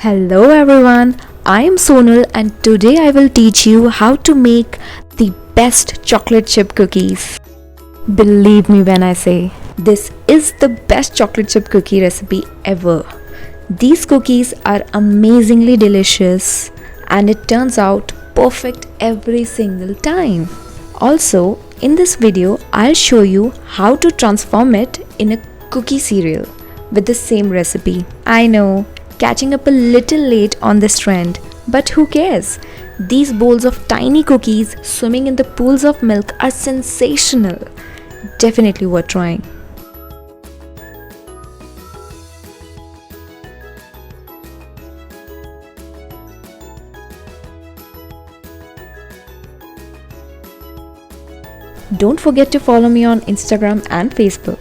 Hello everyone, I am Sonal and today I will teach you how to make the best chocolate chip cookies. Believe me when I say, this is the best chocolate chip cookie recipe ever. These cookies are amazingly delicious and it turns out perfect every single time. Also, in this video, I'll show you how to transform it in a cookie cereal with the same recipe. I know, catching up a little late on this trend, but who cares? These bowls of tiny cookies swimming in the pools of milk are sensational. Definitely worth trying. Don't forget to follow me on Instagram and Facebook.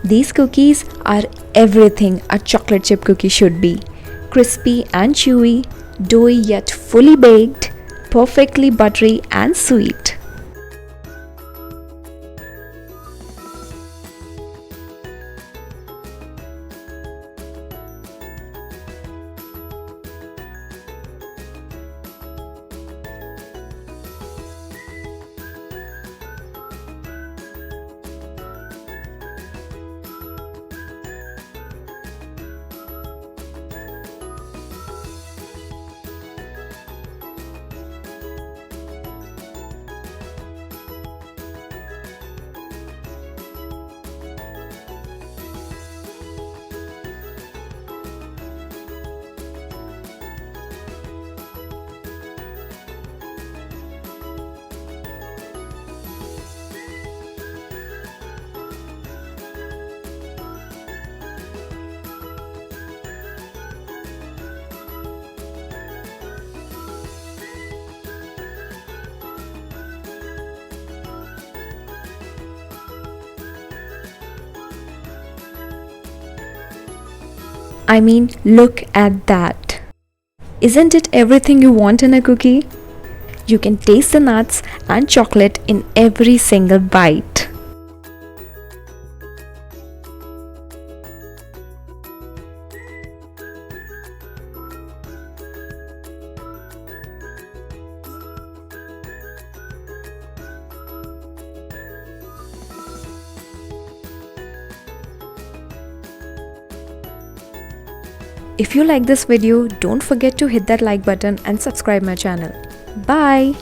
These cookies are everything a chocolate chip cookie should be. Crispy and chewy, doughy yet fully baked, perfectly buttery and sweet. I mean, look at that. Isn't it everything you want in a cookie? You can taste the nuts and chocolate in every single bite. If you like this video, don't forget to hit that like button and subscribe my channel. Bye!